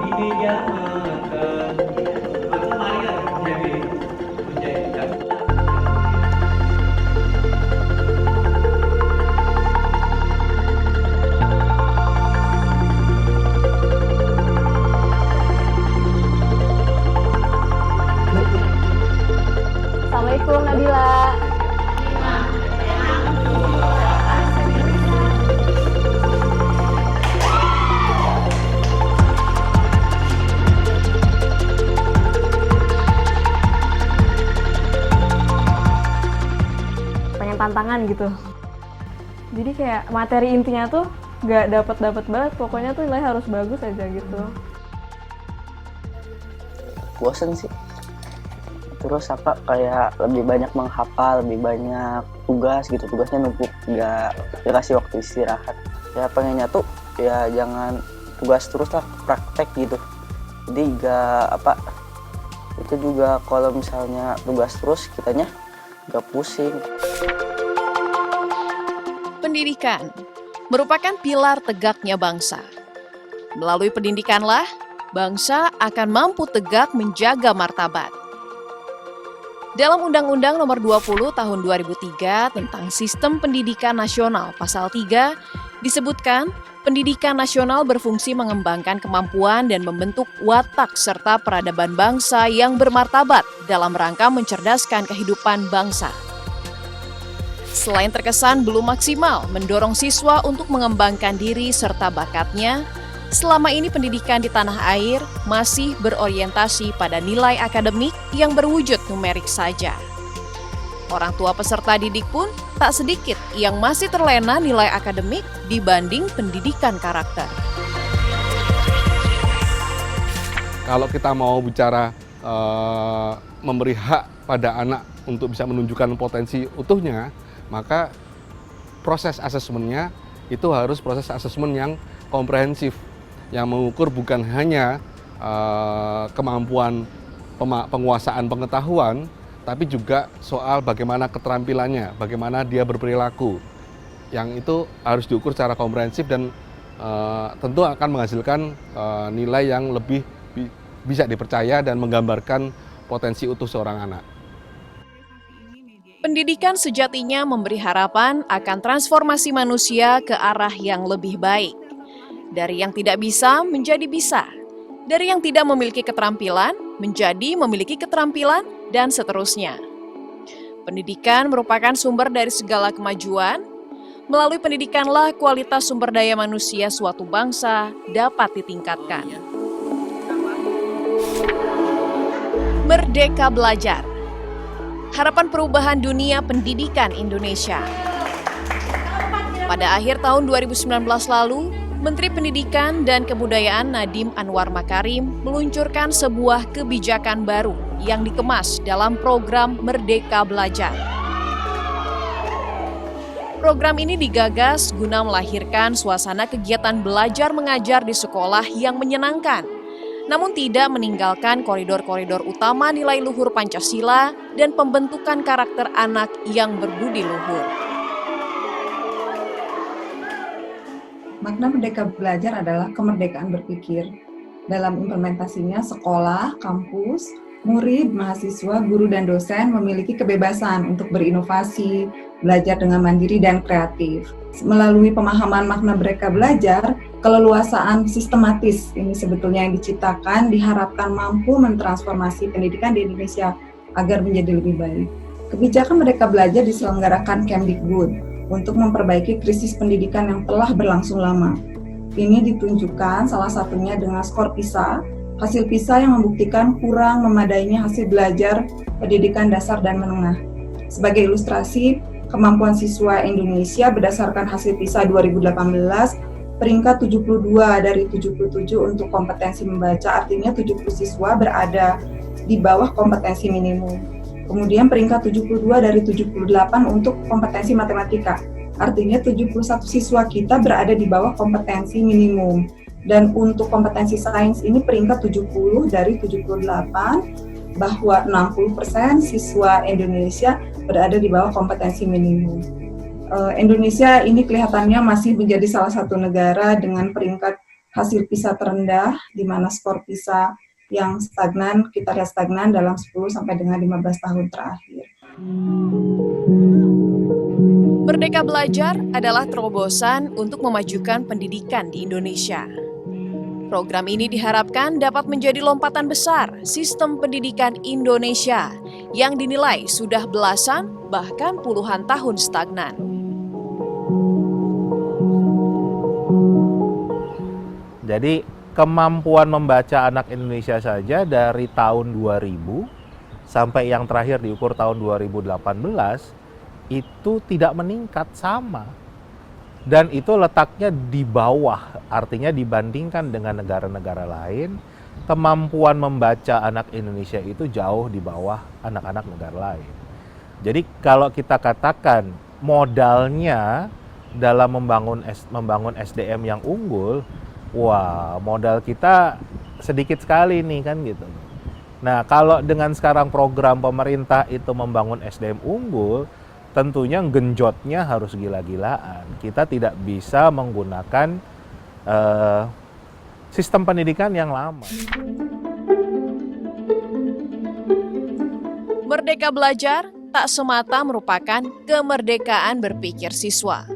di meja makan. Mari kan menjadi menjadi. Assalamualaikum Nabila. Pengen tantangan gitu. Jadi kayak materi intinya tuh nggak dapat banget, pokoknya tuh nilai harus bagus aja gitu. Bosen sih. Terus kayak lebih banyak menghafal, lebih banyak tugas gitu, tugasnya numpuk, nggak dikasih waktu istirahat. Ya pengennya tuh ya jangan tugas terus lah, praktek gitu. Jadi itu juga kalau misalnya tugas terus kitanya nggak pusing. Pendidikan merupakan pilar tegaknya bangsa. Melalui pendidikanlah, bangsa akan mampu tegak menjaga martabat. Dalam Undang-Undang Nomor 20 Tahun 2003 tentang Sistem Pendidikan Nasional Pasal 3 disebutkan pendidikan nasional berfungsi mengembangkan kemampuan dan membentuk watak serta peradaban bangsa yang bermartabat dalam rangka mencerdaskan kehidupan bangsa. Selain terkesan belum maksimal mendorong siswa untuk mengembangkan diri serta bakatnya, selama ini pendidikan di tanah air masih berorientasi pada nilai akademik yang berwujud numerik saja. Orang tua peserta didik pun tak sedikit yang masih terlena nilai akademik dibanding pendidikan karakter. Kalau kita mau bicara memberi hak pada anak untuk bisa menunjukkan potensi utuhnya, maka proses asesmennya itu harus proses asesmen yang komprehensif, yang mengukur bukan hanya kemampuan penguasaan pengetahuan, tapi juga soal bagaimana keterampilannya, bagaimana dia berperilaku. Yang itu harus diukur secara komprehensif dan tentu akan menghasilkan nilai yang lebih bisa dipercaya dan menggambarkan potensi utuh seorang anak. Pendidikan sejatinya memberi harapan akan transformasi manusia ke arah yang lebih baik. Dari yang tidak bisa menjadi bisa. Dari yang tidak memiliki keterampilan menjadi memiliki keterampilan dan seterusnya. Pendidikan merupakan sumber dari segala kemajuan. Melalui pendidikanlah kualitas sumber daya manusia suatu bangsa dapat ditingkatkan. Merdeka belajar. Harapan perubahan dunia pendidikan Indonesia. Pada akhir tahun 2019 lalu, Menteri Pendidikan dan Kebudayaan Nadiem Anwar Makarim meluncurkan sebuah kebijakan baru yang dikemas dalam program Merdeka Belajar. Program ini digagas guna melahirkan suasana kegiatan belajar mengajar di sekolah yang menyenangkan, namun tidak meninggalkan koridor-koridor utama nilai luhur Pancasila dan pembentukan karakter anak yang berbudi luhur. Makna Merdeka Belajar adalah kemerdekaan berpikir. Dalam implementasinya, sekolah, kampus, murid, mahasiswa, guru, dan dosen memiliki kebebasan untuk berinovasi, belajar dengan mandiri dan kreatif. Melalui pemahaman makna Merdeka Belajar, keleluasaan sistematis ini sebetulnya yang diciptakan diharapkan mampu mentransformasi pendidikan di Indonesia agar menjadi lebih baik. Kebijakan Merdeka Belajar diselenggarakan Kemdikbud untuk memperbaiki krisis pendidikan yang telah berlangsung lama. Ini ditunjukkan salah satunya dengan skor PISA, hasil PISA yang membuktikan kurang memadainya hasil belajar pendidikan dasar dan menengah. Sebagai ilustrasi, kemampuan siswa Indonesia berdasarkan hasil PISA 2018, peringkat 72 dari 77 untuk kompetensi membaca, artinya 70 siswa berada di bawah kompetensi minimum. Kemudian peringkat 72 dari 78 untuk kompetensi matematika. Artinya 71 siswa kita berada di bawah kompetensi minimum. Dan untuk kompetensi sains ini peringkat 70 dari 78, bahwa 60% siswa Indonesia berada di bawah kompetensi minimum. Indonesia ini kelihatannya masih menjadi salah satu negara dengan peringkat hasil PISA terendah, di mana skor PISA yang stagnan, kita lihat stagnan dalam 10 sampai dengan 15 tahun terakhir. Merdeka Belajar adalah terobosan untuk memajukan pendidikan di Indonesia. Program ini diharapkan dapat menjadi lompatan besar sistem pendidikan Indonesia yang dinilai sudah belasan bahkan puluhan tahun stagnan. Jadi kemampuan membaca anak Indonesia saja dari tahun 2000 sampai yang terakhir diukur tahun 2018 itu tidak meningkat sama. Dan itu letaknya di bawah, artinya dibandingkan dengan negara-negara lain, kemampuan membaca anak Indonesia itu jauh di bawah anak-anak negara lain. Jadi kalau kita katakan modalnya dalam membangun SDM yang unggul, wah modal kita sedikit sekali nih kan gitu. Nah kalau dengan sekarang program pemerintah itu membangun SDM unggul, tentunya genjotnya harus gila-gilaan. Kita tidak bisa menggunakan sistem pendidikan yang lama. Merdeka Belajar tak semata merupakan kemerdekaan berpikir siswa,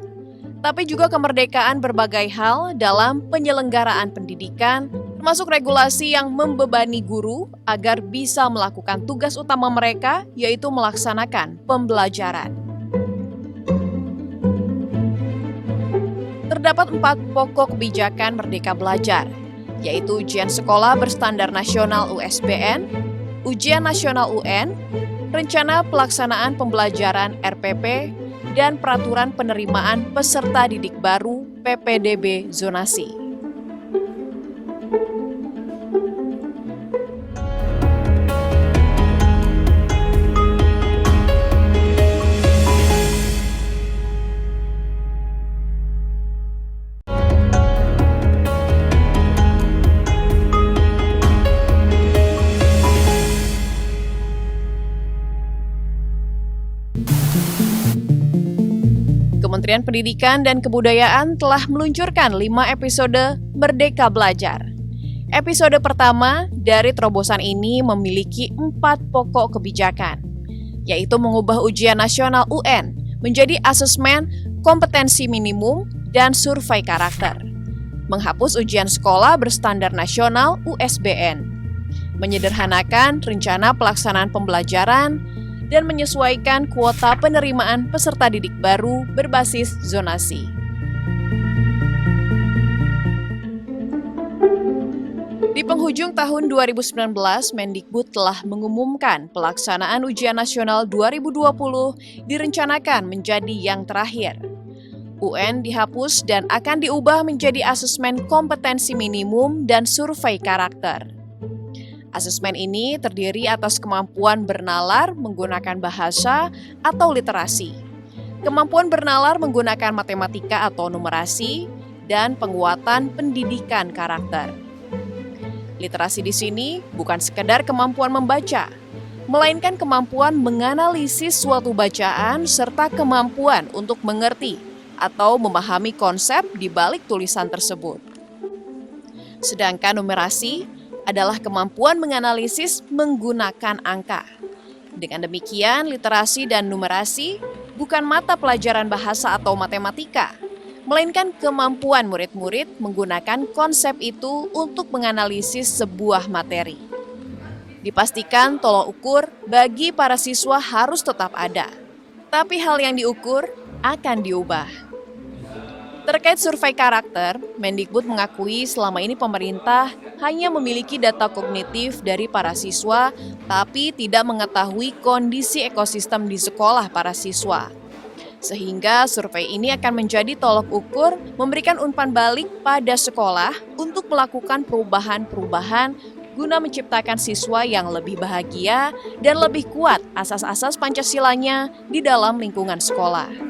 tapi juga kemerdekaan berbagai hal dalam penyelenggaraan pendidikan, termasuk regulasi yang membebani guru agar bisa melakukan tugas utama mereka, yaitu melaksanakan pembelajaran. Terdapat 4 pokok kebijakan Merdeka Belajar, yaitu ujian sekolah berstandar nasional USBN, ujian nasional UN, rencana pelaksanaan pembelajaran RPP, dan peraturan penerimaan peserta didik baru PPDB zonasi. Kementerian Pendidikan dan Kebudayaan telah meluncurkan 5 episode Merdeka Belajar. Episode pertama dari terobosan ini memiliki 4 pokok kebijakan, yaitu mengubah ujian nasional UN menjadi asesmen kompetensi minimum dan survei karakter, menghapus ujian sekolah berstandar nasional USBN, menyederhanakan rencana pelaksanaan pembelajaran, dan menyesuaikan kuota penerimaan peserta didik baru berbasis zonasi. Di penghujung tahun 2019, Mendikbud telah mengumumkan pelaksanaan ujian nasional 2020 direncanakan menjadi yang terakhir. UN dihapus dan akan diubah menjadi asesmen kompetensi minimum dan survei karakter. Asesmen ini terdiri atas kemampuan bernalar menggunakan bahasa atau literasi, kemampuan bernalar menggunakan matematika atau numerasi, dan penguatan pendidikan karakter. Literasi di sini bukan sekedar kemampuan membaca, melainkan kemampuan menganalisis suatu bacaan serta kemampuan untuk mengerti atau memahami konsep di balik tulisan tersebut. Sedangkan numerasi adalah kemampuan menganalisis menggunakan angka. Dengan demikian, literasi dan numerasi bukan mata pelajaran bahasa atau matematika, melainkan kemampuan murid-murid menggunakan konsep itu untuk menganalisis sebuah materi. Dipastikan tolok ukur bagi para siswa harus tetap ada, tapi hal yang diukur akan diubah. Terkait survei karakter, Mendikbud mengakui selama ini pemerintah hanya memiliki data kognitif dari para siswa, tapi tidak mengetahui kondisi ekosistem di sekolah para siswa. Sehingga survei ini akan menjadi tolok ukur memberikan umpan balik pada sekolah untuk melakukan perubahan-perubahan guna menciptakan siswa yang lebih bahagia dan lebih kuat asas-asas Pancasilanya di dalam lingkungan sekolah.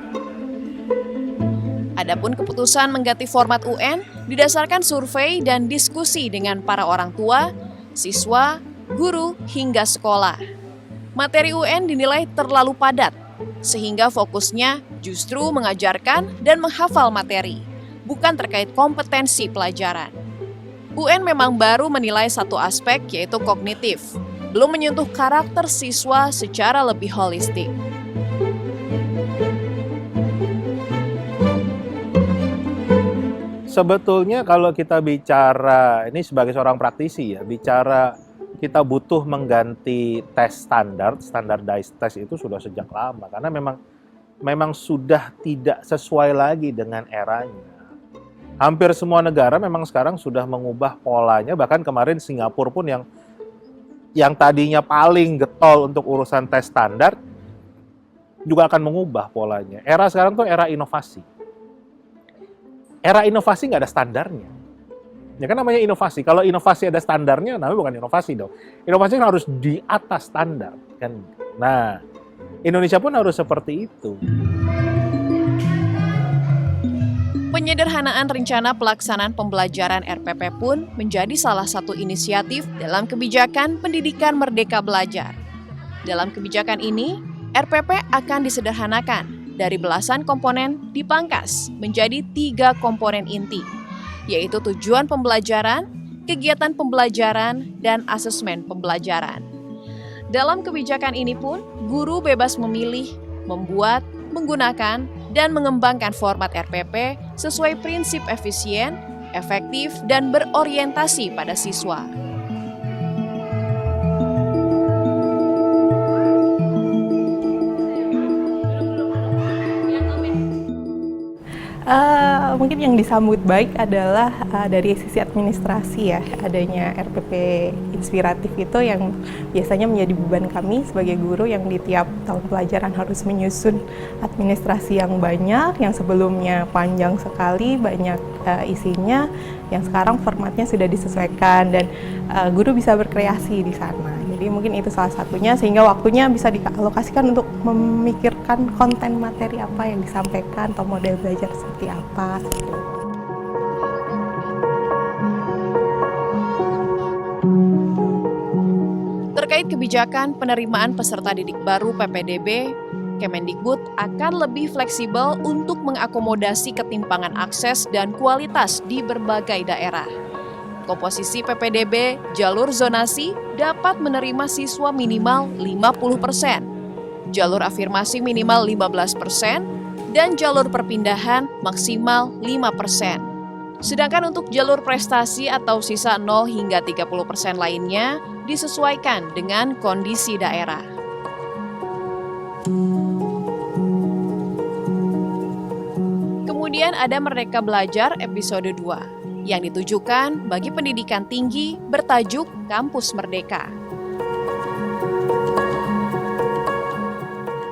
Adapun keputusan mengganti format UN didasarkan survei dan diskusi dengan para orang tua, siswa, guru, hingga sekolah. Materi UN dinilai terlalu padat, sehingga fokusnya justru mengajarkan dan menghafal materi, bukan terkait kompetensi pelajaran. UN memang baru menilai satu aspek, yaitu kognitif, belum menyentuh karakter siswa secara lebih holistik. Sebetulnya kalau kita bicara, ini sebagai seorang praktisi ya, bicara kita butuh mengganti tes standardized test itu sudah sejak lama. Karena memang sudah tidak sesuai lagi dengan eranya. Hampir semua negara memang sekarang sudah mengubah polanya, bahkan kemarin Singapura pun yang tadinya paling getol untuk urusan tes standar, juga akan mengubah polanya. Era sekarang tuh era inovasi. Era inovasi nggak ada standarnya. Ya kan namanya inovasi. Kalau inovasi ada standarnya, namanya bukan inovasi dong. Inovasi kan harus di atas standar. Kan? Nah, Indonesia pun harus seperti itu. Penyederhanaan rencana pelaksanaan pembelajaran RPP pun menjadi salah satu inisiatif dalam kebijakan Pendidikan Merdeka Belajar. Dalam kebijakan ini, RPP akan disederhanakan dari belasan komponen dipangkas menjadi 3 komponen inti, yaitu tujuan pembelajaran, kegiatan pembelajaran, dan asesmen pembelajaran. Dalam kebijakan ini pun, guru bebas memilih, membuat, menggunakan, dan mengembangkan format RPP sesuai prinsip efisien, efektif, dan berorientasi pada siswa. Mungkin yang disambut baik adalah dari sisi administrasi ya, adanya RPP inspiratif itu yang biasanya menjadi beban kami sebagai guru yang di tiap tahun pelajaran harus menyusun administrasi yang banyak, yang sebelumnya panjang sekali, banyak isinya, yang sekarang formatnya sudah disesuaikan dan guru bisa berkreasi di sana. Jadi mungkin itu salah satunya, sehingga waktunya bisa dialokasikan untuk memikirkan konten materi apa yang disampaikan atau model belajar seperti apa. Terkait kebijakan penerimaan peserta didik baru PPDB, Kemendikbud akan lebih fleksibel untuk mengakomodasi ketimpangan akses dan kualitas di berbagai daerah. Komposisi PPDB jalur zonasi dapat menerima siswa minimal 50%, jalur afirmasi minimal 15%, dan jalur perpindahan maksimal 5%. Sedangkan untuk jalur prestasi atau sisa 0 hingga 30% lainnya disesuaikan dengan kondisi daerah. Kemudian ada Merdeka Belajar episode 2 yang ditujukan bagi pendidikan tinggi bertajuk Kampus Merdeka.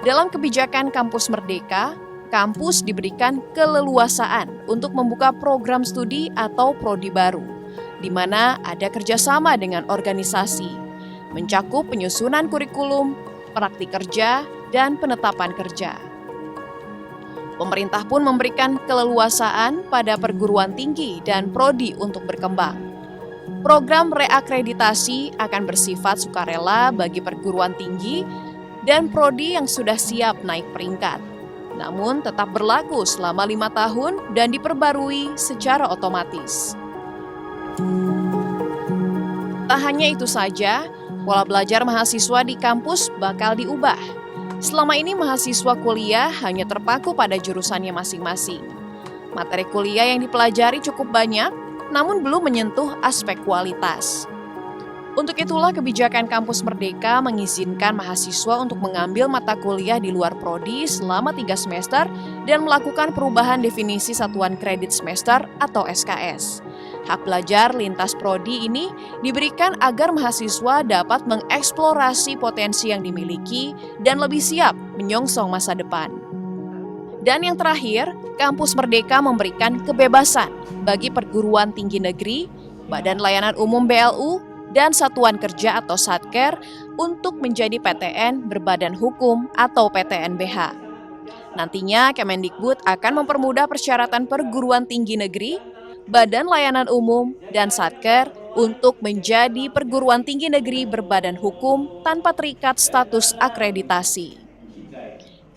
Dalam kebijakan Kampus Merdeka, kampus diberikan keleluasaan untuk membuka program studi atau prodi baru, di mana ada kerjasama dengan organisasi, mencakup penyusunan kurikulum, praktik kerja, dan penetapan kerja. Pemerintah pun memberikan keleluasaan pada perguruan tinggi dan prodi untuk berkembang. Program reakreditasi akan bersifat sukarela bagi perguruan tinggi dan prodi yang sudah siap naik peringkat, namun tetap berlaku selama 5 tahun dan diperbarui secara otomatis. Tak hanya itu saja, pola belajar mahasiswa di kampus bakal diubah. Selama ini mahasiswa kuliah hanya terpaku pada jurusannya masing-masing. Materi kuliah yang dipelajari cukup banyak, namun belum menyentuh aspek kualitas. Untuk itulah kebijakan Kampus Merdeka mengizinkan mahasiswa untuk mengambil mata kuliah di luar prodi selama 3 semester dan melakukan perubahan definisi satuan kredit semester atau SKS. Hak belajar lintas prodi ini diberikan agar mahasiswa dapat mengeksplorasi potensi yang dimiliki dan lebih siap menyongsong masa depan. Dan yang terakhir, Kampus Merdeka memberikan kebebasan bagi perguruan tinggi negeri, Badan Layanan Umum BLU, dan Satuan Kerja atau Satker untuk menjadi PTN berbadan hukum atau PTNBH. Nantinya Kemendikbud akan mempermudah persyaratan perguruan tinggi negeri, Badan Layanan Umum, dan Satker untuk menjadi perguruan tinggi negeri berbadan hukum tanpa terikat status akreditasi.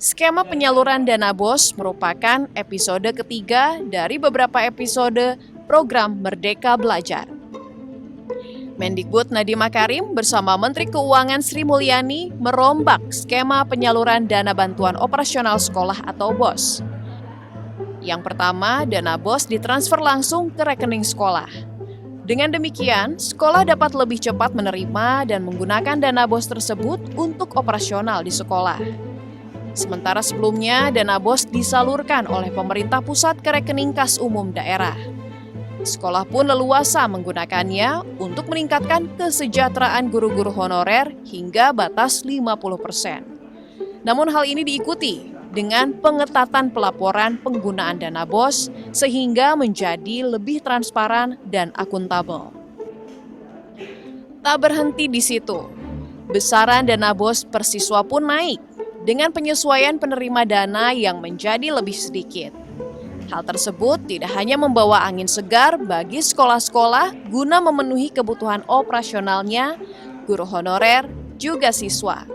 Skema penyaluran dana BOS merupakan episode ketiga dari beberapa episode program Merdeka Belajar. Mendikbud Nadiem Makarim bersama Menteri Keuangan Sri Mulyani merombak skema penyaluran dana bantuan operasional sekolah atau BOS. Yang pertama, dana BOS ditransfer langsung ke rekening sekolah. Dengan demikian, sekolah dapat lebih cepat menerima dan menggunakan dana BOS tersebut untuk operasional di sekolah. Sementara sebelumnya, dana BOS disalurkan oleh pemerintah pusat ke rekening kas umum daerah. Sekolah pun leluasa menggunakannya untuk meningkatkan kesejahteraan guru-guru honorer hingga batas 50%. Namun hal ini diikuti dengan pengetatan pelaporan penggunaan dana BOS sehingga menjadi lebih transparan dan akuntabel. Tak berhenti di situ, besaran dana BOS per siswa pun naik dengan penyesuaian penerima dana yang menjadi lebih sedikit. Hal tersebut tidak hanya membawa angin segar bagi sekolah-sekolah guna memenuhi kebutuhan operasionalnya, guru honorer, juga siswa.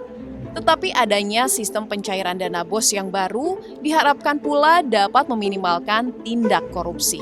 Tetapi adanya sistem pencairan dana BOS yang baru diharapkan pula dapat meminimalkan tindak korupsi.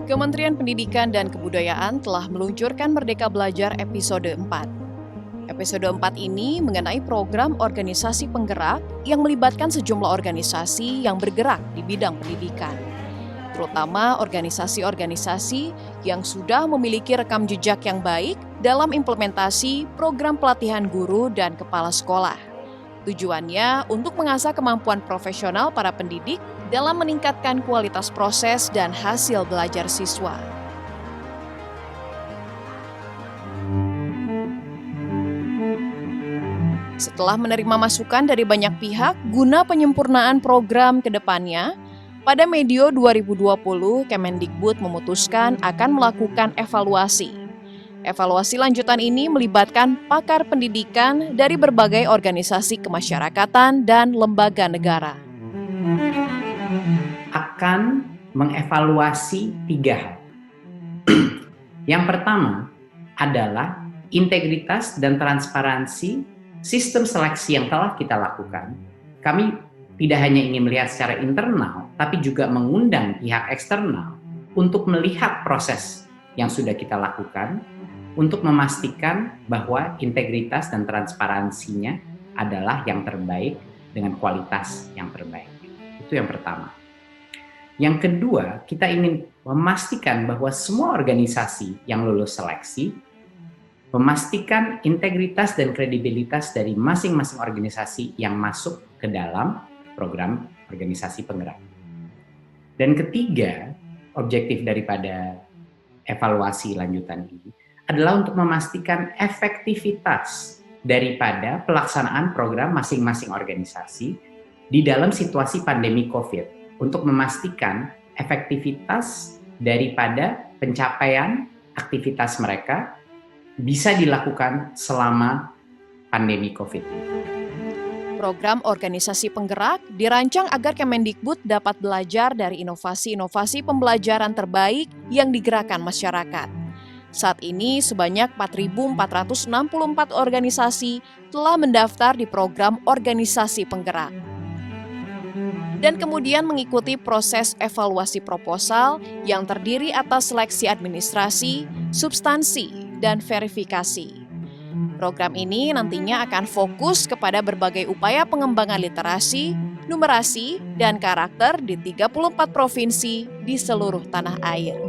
Kementerian Pendidikan dan Kebudayaan telah meluncurkan Merdeka Belajar episode 4. Episode 4 ini mengenai program organisasi penggerak yang melibatkan sejumlah organisasi yang bergerak di bidang pendidikan, terutama organisasi-organisasi yang sudah memiliki rekam jejak yang baik dalam implementasi program pelatihan guru dan kepala sekolah. Tujuannya untuk mengasah kemampuan profesional para pendidik dalam meningkatkan kualitas proses dan hasil belajar siswa. Setelah menerima masukan dari banyak pihak guna penyempurnaan program ke depannya, pada medio 2020 Kemendikbud memutuskan akan melakukan evaluasi. Evaluasi lanjutan ini melibatkan pakar pendidikan dari berbagai organisasi kemasyarakatan dan lembaga negara. Akan mengevaluasi 3 hal. Yang pertama adalah integritas dan transparansi sistem seleksi yang telah kita lakukan. Kami tidak hanya ingin melihat secara internal, tapi juga mengundang pihak eksternal untuk melihat proses yang sudah kita lakukan, untuk memastikan bahwa integritas dan transparansinya adalah yang terbaik dengan kualitas yang terbaik. Itu yang pertama. Yang kedua, kita ingin memastikan bahwa semua organisasi yang lulus seleksi memastikan integritas dan kredibilitas dari masing-masing organisasi yang masuk ke dalam program organisasi penggerak. Dan ketiga, objektif daripada evaluasi lanjutan ini adalah untuk memastikan efektivitas daripada pelaksanaan program masing-masing organisasi di dalam situasi pandemi COVID, untuk memastikan efektivitas daripada pencapaian aktivitas mereka bisa dilakukan selama pandemi COVID. Program organisasi penggerak dirancang agar Kemendikbud dapat belajar dari inovasi-inovasi pembelajaran terbaik yang digerakkan masyarakat. Saat ini sebanyak 4.464 organisasi telah mendaftar di program organisasi penggerak. Dan kemudian mengikuti proses evaluasi proposal yang terdiri atas seleksi administrasi, substansi, dan verifikasi. Program ini nantinya akan fokus kepada berbagai upaya pengembangan literasi, numerasi, dan karakter di 34 provinsi di seluruh tanah air.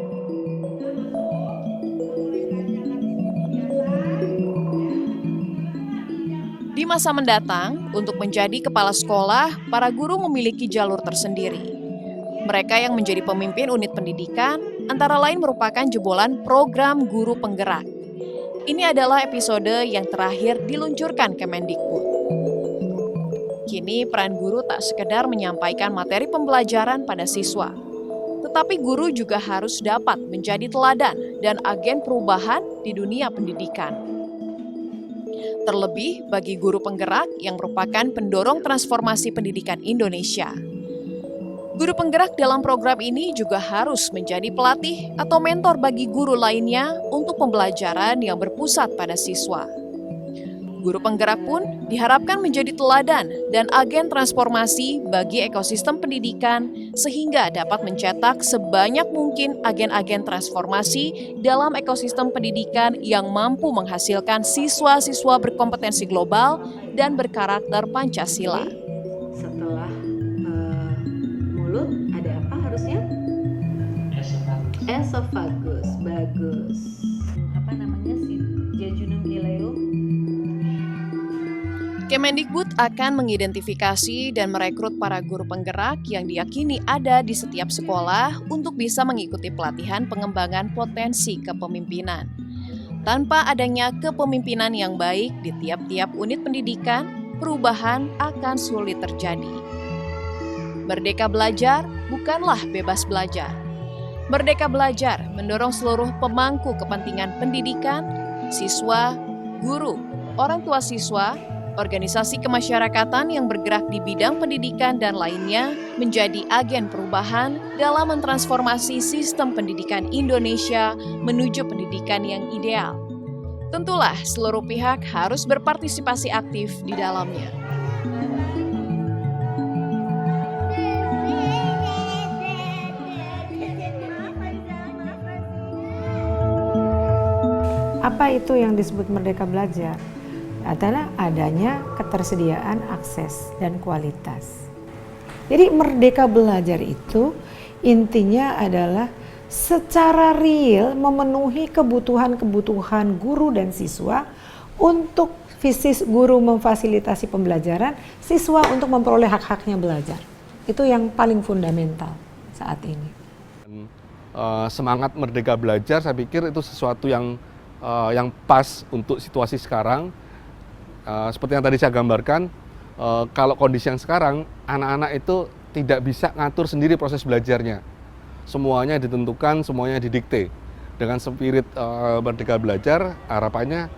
Di masa mendatang, untuk menjadi kepala sekolah, para guru memiliki jalur tersendiri. Mereka yang menjadi pemimpin unit pendidikan, antara lain merupakan jebolan program guru penggerak. Ini adalah episode yang terakhir diluncurkan Kemendikbud. Kini peran guru tak sekedar menyampaikan materi pembelajaran pada siswa, tetapi guru juga harus dapat menjadi teladan dan agen perubahan di dunia pendidikan. Terlebih bagi guru penggerak yang merupakan pendorong transformasi pendidikan Indonesia. Guru penggerak dalam program ini juga harus menjadi pelatih atau mentor bagi guru lainnya untuk pembelajaran yang berpusat pada siswa. Guru penggerak pun diharapkan menjadi teladan dan agen transformasi bagi ekosistem pendidikan sehingga dapat mencetak sebanyak mungkin agen-agen transformasi dalam ekosistem pendidikan yang mampu menghasilkan siswa-siswa berkompetensi global dan berkarakter Pancasila. Setelah mulut ada apa harusnya? Esophagus. Bagus. Apa namanya sih? Jejunum ileo. Kemendikbud akan mengidentifikasi dan merekrut para guru penggerak yang diyakini ada di setiap sekolah untuk bisa mengikuti pelatihan pengembangan potensi kepemimpinan. Tanpa adanya kepemimpinan yang baik di tiap-tiap unit pendidikan, perubahan akan sulit terjadi. Merdeka belajar bukanlah bebas belajar. Merdeka belajar mendorong seluruh pemangku kepentingan pendidikan, siswa, guru, orang tua siswa, organisasi kemasyarakatan yang bergerak di bidang pendidikan dan lainnya menjadi agen perubahan dalam mentransformasi sistem pendidikan Indonesia menuju pendidikan yang ideal. Tentulah seluruh pihak harus berpartisipasi aktif di dalamnya. Apa itu yang disebut merdeka belajar? Adalah adanya ketersediaan akses dan kualitas. Jadi merdeka belajar itu intinya adalah secara real memenuhi kebutuhan-kebutuhan guru dan siswa untuk visi guru memfasilitasi pembelajaran, siswa untuk memperoleh hak-haknya belajar. Itu yang paling fundamental saat ini. Semangat merdeka belajar saya pikir itu sesuatu yang pas untuk situasi sekarang. Seperti yang tadi saya gambarkan, kalau kondisi yang sekarang, anak-anak itu tidak bisa ngatur sendiri proses belajarnya. Semuanya ditentukan, semuanya didikte. Dengan spirit merdeka belajar, harapannya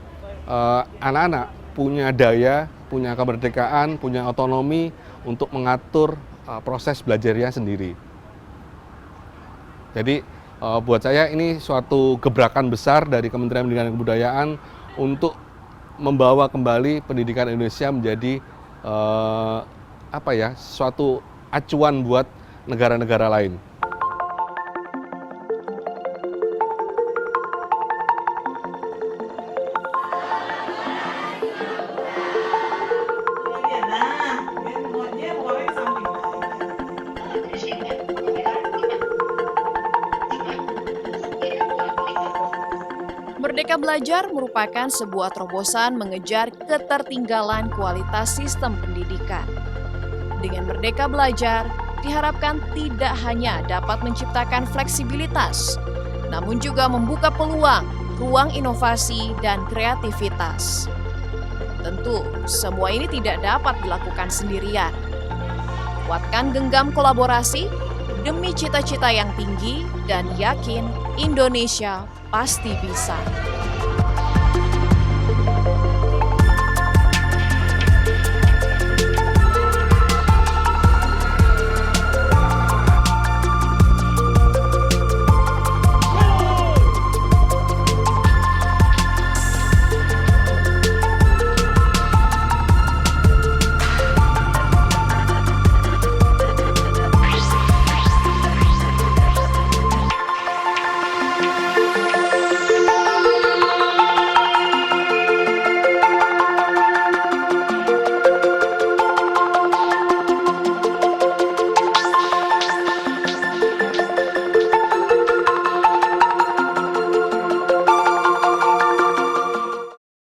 anak-anak punya daya, punya kemerdekaan, punya otonomi untuk mengatur proses belajarnya sendiri. Jadi buat saya ini suatu gebrakan besar dari Kementerian Pendidikan dan Kebudayaan untuk membawa kembali pendidikan Indonesia menjadi suatu acuan buat negara-negara lain. Merdeka Belajar merupakan sebuah terobosan mengejar ketertinggalan kualitas sistem pendidikan. Dengan Merdeka Belajar, diharapkan tidak hanya dapat menciptakan fleksibilitas, namun juga membuka peluang, ruang inovasi, dan kreativitas. Tentu, semua ini tidak dapat dilakukan sendirian. Kuatkan genggam kolaborasi demi cita-cita yang tinggi dan yakin Indonesia pasti bisa.